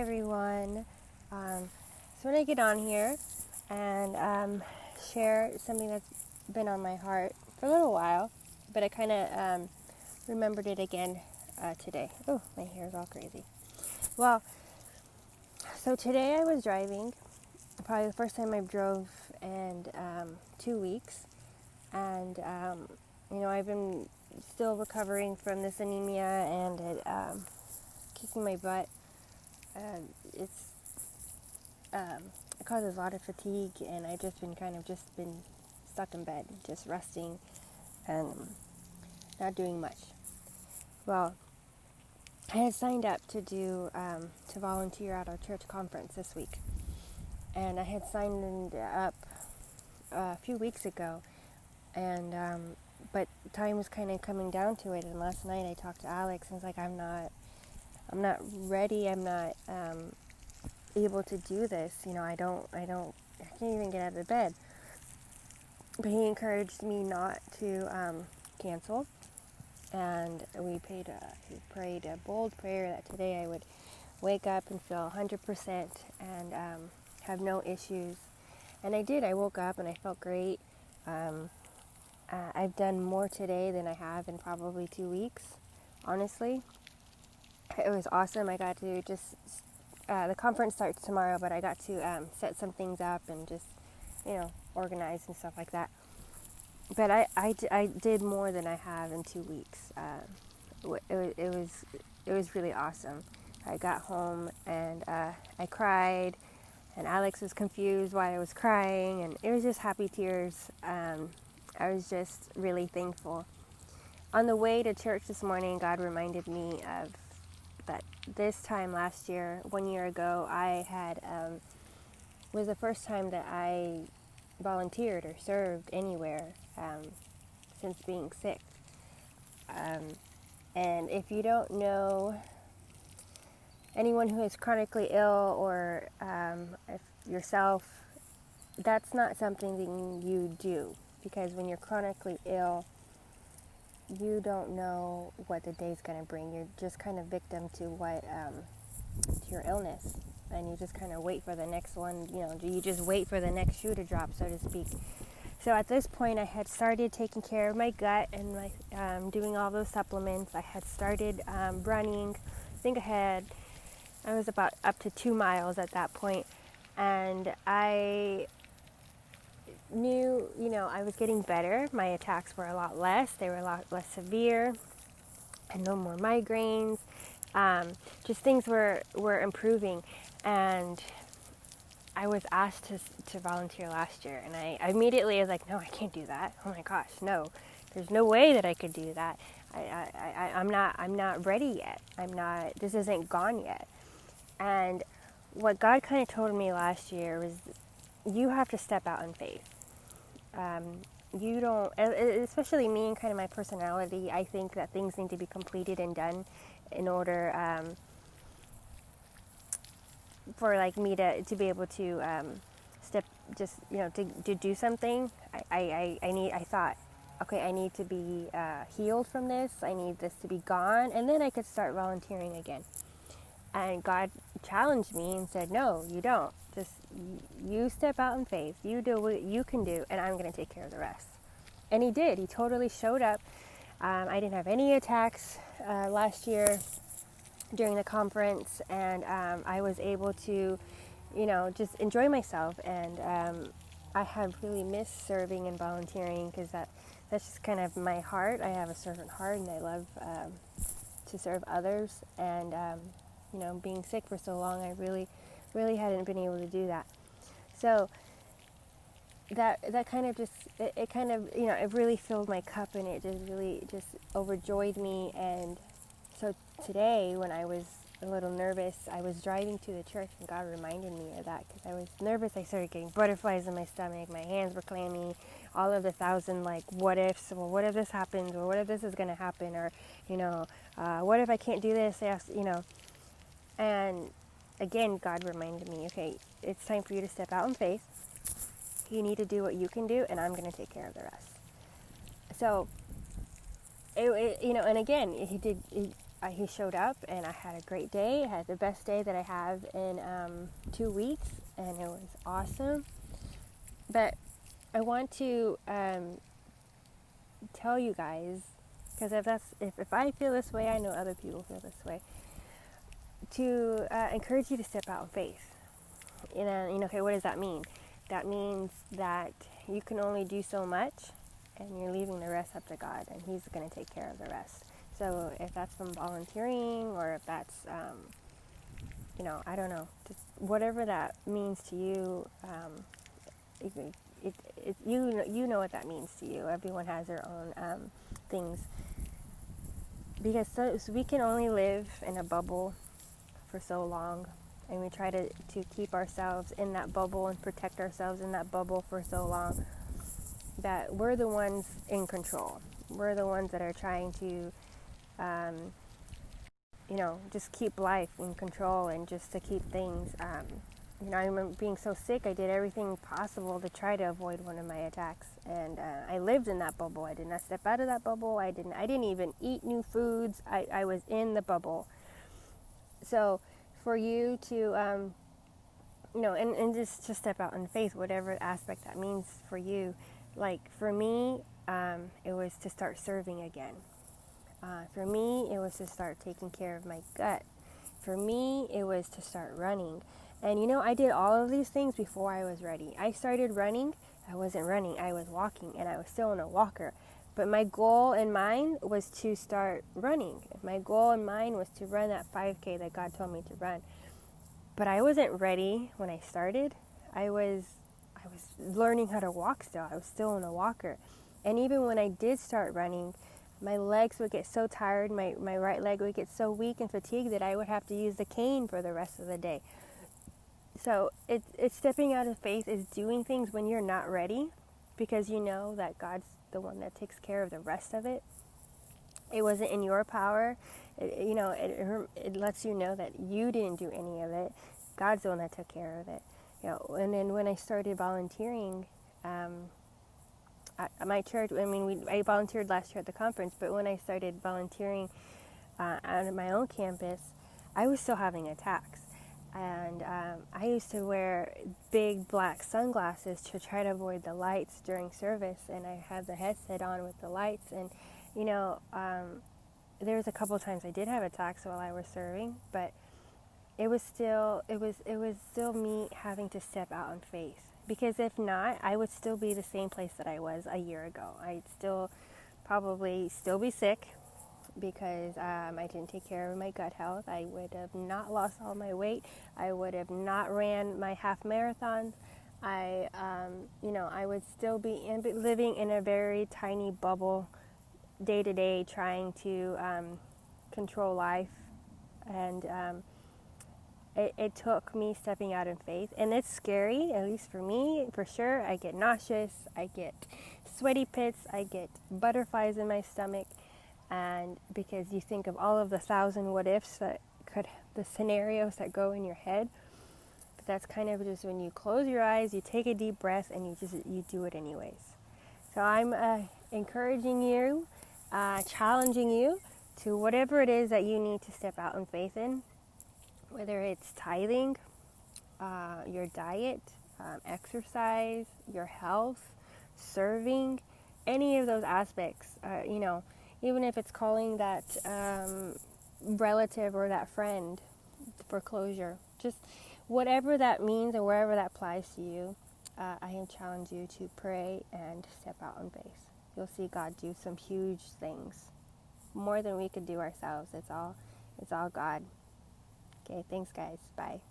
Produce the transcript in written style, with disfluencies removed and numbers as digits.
everyone. So when I get on here and share something that's been on my heart for a little while, but I kind of remembered it again today. Oh, my hair is all crazy. Well, so today I was driving, probably the first time I drove in 2 weeks, and I've been still recovering from this anemia and it kicking my butt. It's it causes a lot of fatigue, and I've just been stuck in bed, just resting and not doing much. Well, I had signed up to volunteer at our church conference this week, and I had signed up a few weeks ago, and but time was kind of coming down to it. And last night I talked to Alex, and I was like, I'm not ready. I'm not able to do this. I can't even get out of bed. But he encouraged me not to cancel, and he prayed a bold prayer that today I would wake up and feel 100% and have no issues. And I did. I woke up and I felt great. I've done more today than I have in probably 2 weeks, honestly. It was awesome. I got to the conference starts tomorrow, but I got to set some things up and just, organize and stuff like that. But I did more than I have in 2 weeks. It was really awesome. I got home and I cried, and Alex was confused why I was crying, and it was just happy tears. I was just really thankful. On the way to church this morning, God reminded me of that this time last year, 1 year ago, I had was the first time that I volunteered or served anywhere since being sick. And if you don't know anyone who is chronically ill, or if yourself, that's not something that you do, because when you're chronically ill, you don't know what the day's going to bring. You're just kind of victim to to your illness, and you just kind of wait for the next one. You just wait for the next shoe to drop, so to speak. So at this point, I had started taking care of my gut and doing all those supplements. I had started running. I think I was about up to 2 miles at that point, and I knew, I was getting better. My attacks were a lot less. They were a lot less severe, and no more migraines. Just things were improving, and I was asked to volunteer last year, and I immediately was like, no, I can't do that. Oh my gosh, no, there's no way that I could do that. I'm not ready yet. This isn't gone yet. And what God kind of told me last year was, you have to step out in faith. You don't, especially me and kind of my personality, I think that things need to be completed and done in order for like me to be able to to do something. I thought, okay, I need to be healed from this. I need this to be gone, and then I could start volunteering again. And God challenged me and said, no, you don't. Just you step out in faith. You do what you can do, and I'm going to take care of the rest. And he did. He totally showed up. I didn't have any attacks last year during the conference, and I was able to, just enjoy myself. And I have really missed serving and volunteering, because that's just kind of my heart. I have a servant heart, and I love to serve others. And being sick for so long, I really hadn't been able to do that. So that kind of just, it kind of, it really filled my cup, and it just really just overjoyed me. And so today, when I was a little nervous, I was driving to the church, and God reminded me of that, because I was nervous. I started getting butterflies in my stomach, my hands were clammy, all of the thousand what ifs. Well, what if this happens, or what if this is going to happen, or what if I can't do this? Yes, And again, God reminded me, okay, it's time for you to step out in faith. You need to do what you can do, and I'm going to take care of the rest. So, and again, he did. he showed up, and I had a great day. I had the best day that I have in 2 weeks, and it was awesome. But I want to tell you guys, because if I feel this way, I know other people feel this way, to encourage you to step out in faith. Okay, what does that mean? That means that you can only do so much, and you're leaving the rest up to God, and He's going to take care of the rest. So if that's from volunteering, or if that's, I don't know, just whatever that means to you, you know what that means to you. Everyone has their own things, because so we can only live in a bubble for so long, and we try to keep ourselves in that bubble and protect ourselves in that bubble for so long, that we're the ones in control. We're the ones that are trying to just keep life in control, and just to keep things. I remember being so sick, I did everything possible to try to avoid one of my attacks, and I lived in that bubble. I did not step out of that bubble. I didn't even eat new foods. I was in the bubble. So for you to, and just to step out in faith, whatever aspect that means for you. Like for me, it was to start serving again. For me, it was to start taking care of my gut. For me, it was to start running. And I did all of these things before I was ready. I started running. I wasn't running. I was walking, and I was still in a walker. But my goal in mind was to start running. My goal in mind was to run that 5K that God told me to run. But I wasn't ready when I started. I was learning how to walk still. I was still in a walker. And even when I did start running, my legs would get so tired, my right leg would get so weak and fatigued that I would have to use the cane for the rest of the day. So it's stepping out of faith, is doing things when you're not ready, because you know that God's the one that takes care of the rest of it. It wasn't in your power. It lets you know that you didn't do any of it. God's the one that took care of it. And then when I started volunteering, at my church, I volunteered last year at the conference, but when I started volunteering on my own campus, I was still having attacks. And I used to wear big black sunglasses to try to avoid the lights during service, and I had the headset on with the lights, and there was a couple of times I did have attacks while I was serving, but it was still me having to step out in faith. Because if not, I would still be the same place that I was a year ago. I'd probably still be sick, because I didn't take care of my gut health. I would have not lost all my weight. I would have not ran my half marathons. I would still be living in a very tiny bubble day to day, trying to control life. And it took me stepping out in faith. And it's scary, at least for me, for sure. I get nauseous. I get sweaty pits. I get butterflies in my stomach. And because you think of all of the 1,000 what ifs the scenarios that go in your head. But that's kind of just when you close your eyes, you take a deep breath, and you do it anyways. So I'm encouraging you, challenging you to whatever it is that you need to step out in faith in, whether it's tithing, your diet, exercise, your health, serving, any of those aspects, even if it's calling that relative or that friend for closure, just whatever that means or wherever that applies to you, I challenge you to pray and step out in faith. You'll see God do some huge things, more than we could do ourselves. It's all God. Okay, thanks guys. Bye.